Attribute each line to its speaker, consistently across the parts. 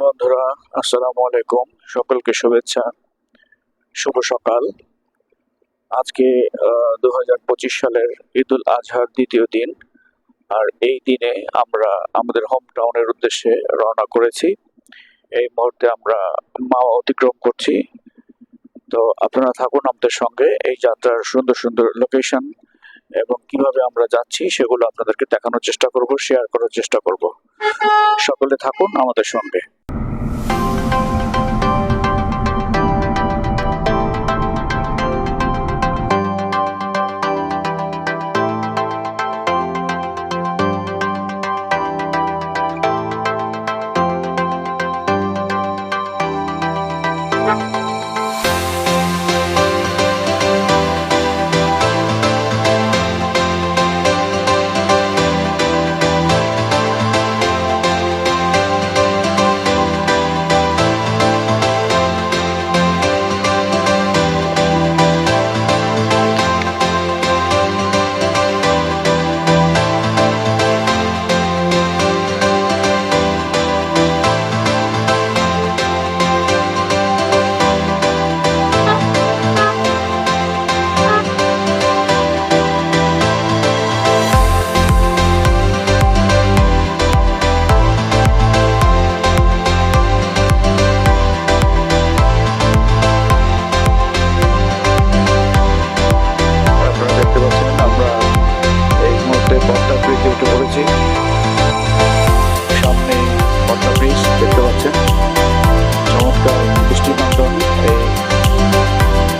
Speaker 1: বন্ধুরা, আসসালামু আলাইকুম। সকলকে শুভেচ্ছা, শুভ সকাল। আজকে 2025 সালের ঈদুল আজহার দ্বিতীয় দিন। আর এই দিনে আমরা আমাদের হোম টাউনের উদ্দেশ্যে রওনা করেছি। এই মুহূর্তে আমরা মাওয়া অতিক্রম করছি। তো আপনারা থাকুন আমাদের সঙ্গে। এই যাত্রার সুন্দর সুন্দর লোকেশন এবং কিভাবে আমরা যাচ্ছি সেগুলো আপনাদেরকে দেখানোর চেষ্টা করব, শেয়ার করার চেষ্টা করব। সকলে থাকুন আমাদের সঙ্গে। সামনে পদ্মা ব্রিজ দেখতে পাচ্ছেন। চমৎকার দৃষ্টিনন্দন এই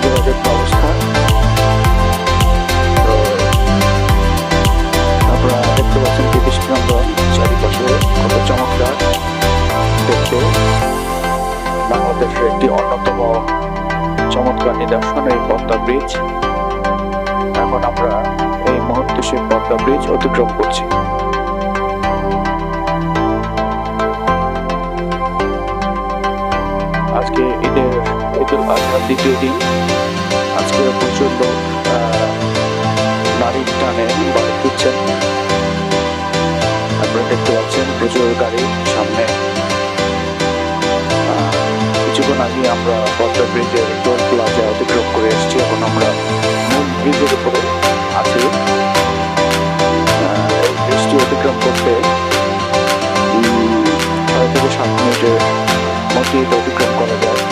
Speaker 1: যোগাযোগ ব্যবস্থা। তো আপনারা দেখতে পাচ্ছেন কি দৃষ্টিনন্দন, চারিপাশে কত চমৎকার দেখতে। বাংলাদেশের একটি অন্যতম চমৎকার নিদর্শন এই পদ্মা ব্রিজ। এখন আমরা এই মুহূর্তে সেই পদ্মা ব্রিজ অতিক্রম করছি। আজকে ঈদুল আজহার দ্বিতীয় দিন। আজকে প্রচুর লোক গাড়ির টানে বাড়ি ফিরছেন। আপনারা দেখতে পাচ্ছেন প্রচুর গাড়ি সামনে। কিছুক্ষণ আগে আমরা পদ্মা ব্রিজের টোল প্লাজা অতিক্রম করে এসেছি। এখন আমরা মূল ব্রিজের উপরে আছি। এই ব্রিজটি অতিক্রম করতে 6 থেকে 7 মিনিটের মধ্যে অতিক্রম করা যায়।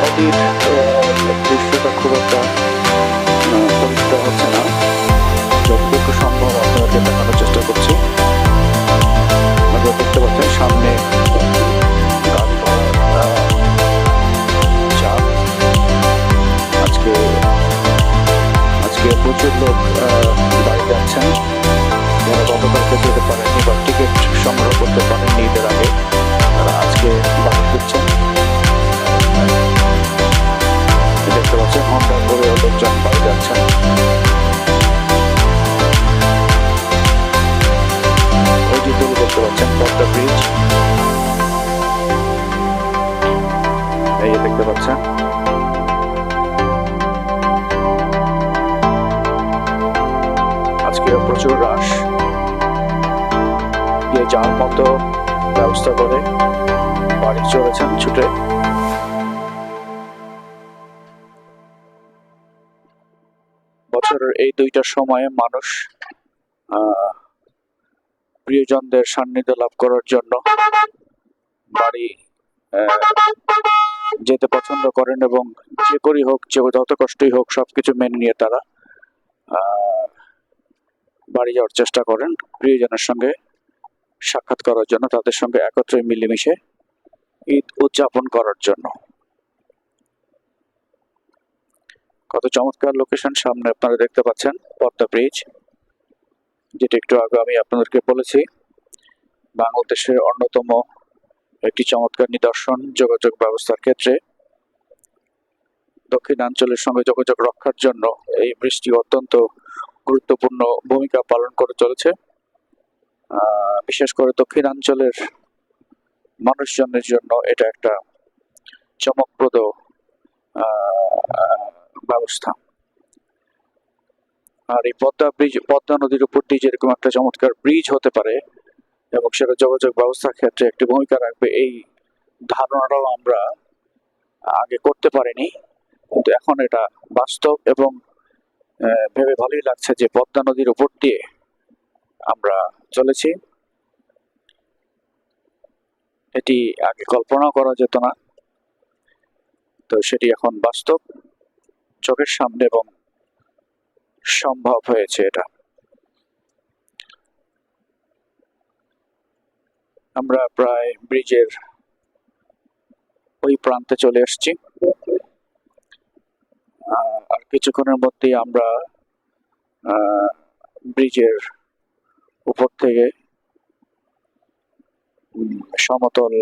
Speaker 1: নদীর দৃশ্যটা খুব একটা পরিষ্কার হচ্ছে না। যতটুকু সম্ভব আপনাদেরকে দেখানোর চেষ্টা করছি। আপনারা দেখতে পাচ্ছেন সামনে গাড়ি চাপ। আজকে প্রচুর লোক বাড়ি যাচ্ছেন, যারা গতকালকে যেতে পারেননি বা টিকিট সংগ্রহ করতে পারেননি ঈদের আগে, তারা আজকে বাড়ি ফিরছেন। দেখতে পাচ্ছেন হন্ডা করে লোকজন বাড়ি যাচ্ছেন। ওই যে তুলে দেখতে পাচ্ছেন পদ্মা ব্রিজ, এই দেখতে পাচ্ছেন। আজকে প্রচুর রাশ, যে যার মতো ব্যবস্থা করে বাড়ি চলেছেন ছুটে। বছরের এই দুইটা সময়ে মানুষ প্রিয়জনদের সান্নিধ্য লাভ করার জন্য বাড়ি যেতে পছন্দ করেন এবং যে করেই হোক, যত কষ্টই হোক, সবকিছু মেনে নিয়ে তারা বাড়ি যাওয়ার চেষ্টা করেন প্রিয়জনের সঙ্গে সাক্ষাৎ করার জন্য, তাদের সঙ্গে একত্রে মিলেমিশে ঈদ উদযাপন করার জন্য। কত চমৎকার লোকেশন সামনে আপনারা দেখতে পাচ্ছেন পদ্মা ব্রিজ, যেটা একটু আগে আমি আপনাদেরকে বলেছি বাংলাদেশের অন্যতম একটি চমৎকার নিদর্শন যোগাযোগ ব্যবস্থার ক্ষেত্রে। দক্ষিণাঞ্চলের সঙ্গে যোগাযোগ রক্ষার জন্য এই ব্রিজটি অত্যন্ত গুরুত্বপূর্ণ ভূমিকা পালন করে চলেছে। বিশেষ করে দক্ষিণাঞ্চলের মানুষজনের জন্য এটা একটা চমকপ্রদ ব্যবস্থা। আর এই পদ্মা নদীর উপর দিয়ে যেরকম একটা চমৎকার ব্রিজ হতে পারে, এবং সেটা যোগাযোগ ব্যবস্থার ক্ষেত্রে একটি ভূমিকা রাখবে, এই ধারণাটাও আমরা আগে করতে পারিনি, কিন্তু এখন এটা বাস্তব এবং ভেবে ভালোই লাগছে যে পদ্মা নদীর উপর দিয়ে আমরা চলেছি। এটি আগে কল্পনাও করা যেত না, তো সেটি এখন বাস্তব চোখের সামনে এবং সম্ভব হয়েছে এটা। আমরা প্রায় ব্রিজের ওই প্রান্তে চলে এসেছি, আর কিছুক্ষণের মধ্যেই আমরা ব্রিজের উপর থেকে সমতল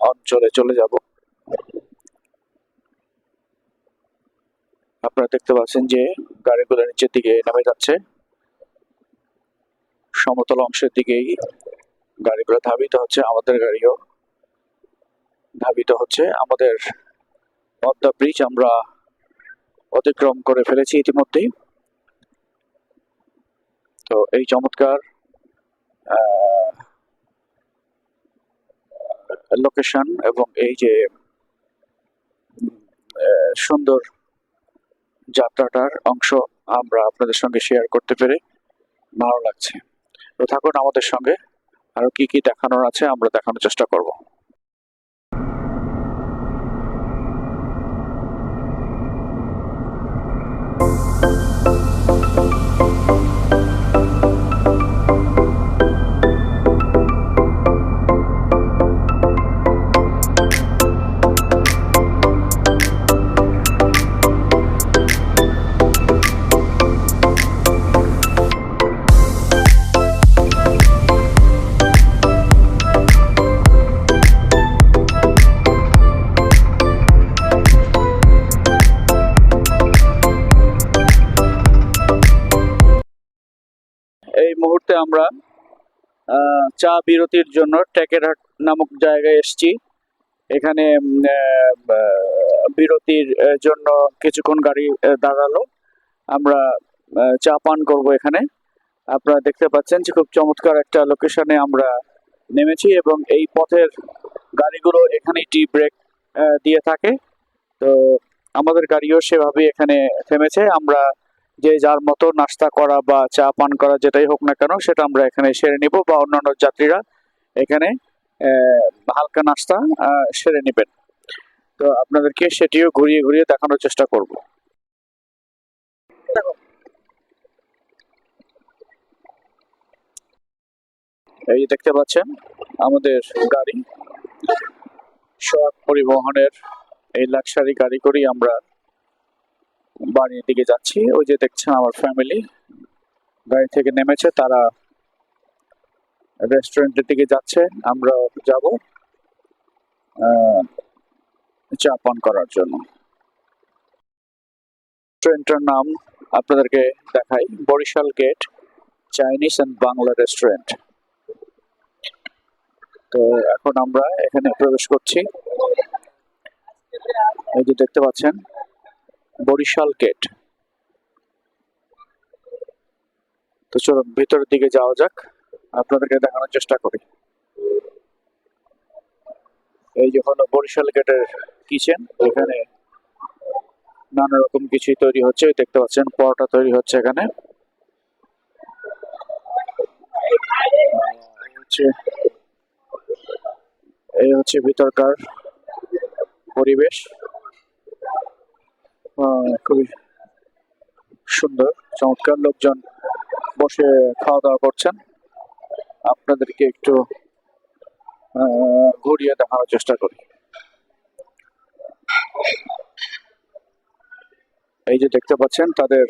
Speaker 1: অঞ্চলে চলে যাব। আপনারা দেখতে পাচ্ছেন যে গাড়িগুলো নিচের দিকে নেমে যাচ্ছে, সমতল অংশের দিকেই গাড়িগুলো ধাবিত হচ্ছে, আমাদের গাড়িও ধাবিত হচ্ছে। আমাদের পদ্মা ব্রিজ আমরা অতিক্রম করে ফেলেছি ইতিমধ্যেই। তো এই চমৎকার লোকেশন এবং এই যে সুন্দর যাত্রাটার অংশ আমরা আপনাদের সঙ্গে শেয়ার করতে পেরে ভালো লাগছে। তো থাকুন আমাদের সঙ্গে, আরো কি কি দেখানোর আছে আমরা দেখানোর চেষ্টা করব। এই মুহূর্তে আমরা চা বিরতির জন্য টেকেরহাট নামক জায়গায় এসেছি। এখানে বিরতির জন্য কিছুক্ষণ গাড়ি দাঁড়ালো, আমরা চা পান করবো এখানে। আপনারা দেখতে পাচ্ছেন যে খুব চমৎকার একটা লোকেশনে আমরা নেমেছি এবং এই পথের গাড়িগুলো এখানে টি ব্রেক দিয়ে থাকে। তো আমাদের গাড়িও সেভাবে এখানে থেমেছে। আমরা যে যার মতো নাস্তা করা বা চা পান করা যেটাই হোক না কেন সেটা আমরা এখানে সেরে নিব, বা অন্যান্য যাত্রীরা এখানে হালকা নাস্তা সেরে নেবেন। তো আপনাদেরকে সেটিও ঘুরিয়ে ঘুরিয়ে দেখানোর চেষ্টা করব। এই দেখতে পাচ্ছেন আমাদের গাড়ি, সোহাগ পরিবহনের এই লাক্সারি গাড়ি করেই আমরা বাড়ির দিকে যাচ্ছি। ওই যে দেখছেন আমার ফ্যামিলি গাড়ি থেকে নেমেছে, তারা রেস্টুরেন্টের দিকে যাচ্ছে, আমরা যাব চা পান করার জন্য। রেস্টুরেন্টের নাম আপনাদেরকে দেখাই, Barishal gate Chinese and Bangla restaurant. তো এখন আমরা এখানে প্রবেশ করছি। এই যে দেখতে পাচ্ছেন বরিশাল গেট। তো চলুন ভিতরের দিকে যাওয়া যাক, আপনাদেরকে দেখানোর চেষ্টা করি। এই যে হলো বরিশাল গেটের কিচেন, এখানে নানা রকম কিছুই তৈরি হচ্ছে। দেখতে পাচ্ছেন পরোটা তৈরি হচ্ছে এখানে। এই হচ্ছে ভিতরকার পরিবেশ, খুবই সুন্দর চমৎকার। লোকজন বসে খাওয়া দাওয়া করছেন, আপনাদেরকে একটু ঘুরিয়ে দেখানোর চেষ্টা করি। এই যে দেখতে পাচ্ছেন তাদের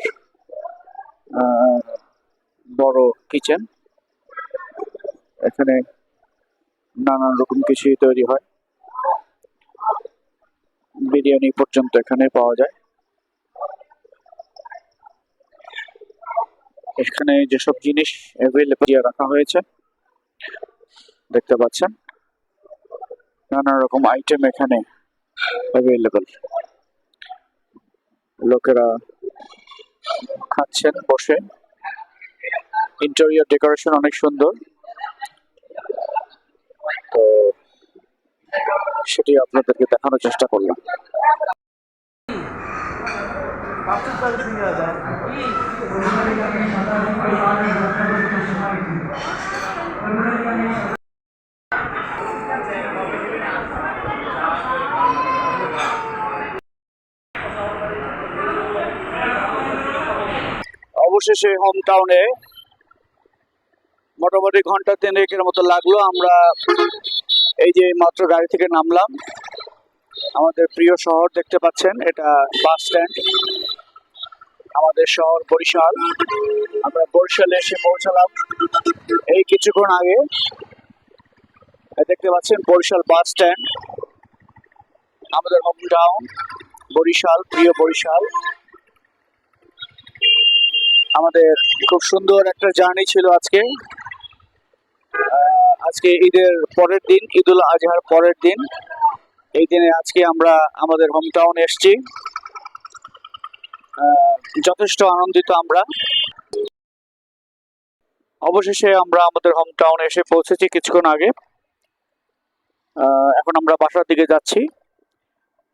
Speaker 1: বড় কিচেন, এখানে নানান রকম কিছুই তৈরি হয়, বিরিয়ানি পর্যন্ত এখানে পাওয়া যায়। এখানে যেসব জিনিস অ্যাভেলেবল রাখা হয়েছে দেখতে পাচ্ছেন, নানা রকম আইটেম এখানে অ্যাভেলেবল। লোকেরা খাচ্ছেন বসে, ইন্টেরিয়র ডেকোরেশন অনেক সুন্দর। সেটি আপনাদেরকে দেখানোর চেষ্টা করলাম। অবশেষে হোম টাউনে মোটামুটি ঘন্টা 3 মতো লাগলো। আমরা এই যে মাত্র গাড়ি থেকে নামলাম। আমাদের প্রিয় শহর দেখতে পাচ্ছেন, এটা বাস স্ট্যান্ড। আমাদের শহর বরিশাল। আমরা বরিশালে এসে পৌঁছালাম এই কিছুক্ষণ আগে। দেখতে পাচ্ছেন বরিশাল বাস স্ট্যান্ড, আমাদের হোম টাউন বরিশাল, প্রিয় বরিশাল। আমাদের খুব সুন্দর একটা জার্নি ছিল আজকে। আজকে ঈদের পরের দিন, ঈদুল আজহার পরের দিন। এই দিনে আজকে আমরা আমাদের হোম টাউনে এসেছি। যথেষ্ট আনন্দিত আমরা। অবশেষে আমরা আমাদের হোম টাউনে এসে পৌঁছেছি কিছুক্ষণ আগে। এখন আমরা বাসার দিকে যাচ্ছি।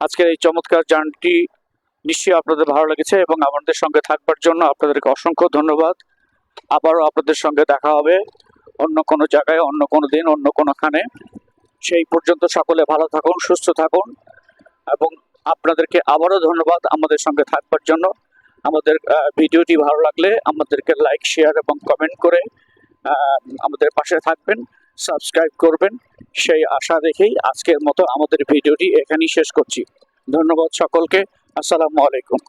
Speaker 1: আজকের এই চমৎকার জার্নিটি নিশ্চয়ই আপনাদের ভালো লেগেছে এবং আমাদের সঙ্গে থাকবার জন্য আপনাদেরকে অসংখ্য ধন্যবাদ। আবারও আপনাদের সঙ্গে দেখা হবে অন্য কোনো জায়গায়, অন্য কোনো দিন, অন্য কোনোখানে। সেই পর্যন্ত সকলে ভালো থাকুন, সুস্থ থাকুন এবং আপনাদেরকে আবারও ধন্যবাদ আমাদের সঙ্গে থাকবার জন্য। আমাদের ভিডিওটি ভালো লাগলে আমাদেরকে লাইক, শেয়ার এবং কমেন্ট করে আমাদের পাশে থাকবেন, সাবস্ক্রাইব করবেন, সেই আশা রেখেই আজকের মতো আমাদের ভিডিওটি এখানেই শেষ করছি। ধন্যবাদ সকলকে। আসসালামু আলাইকুম।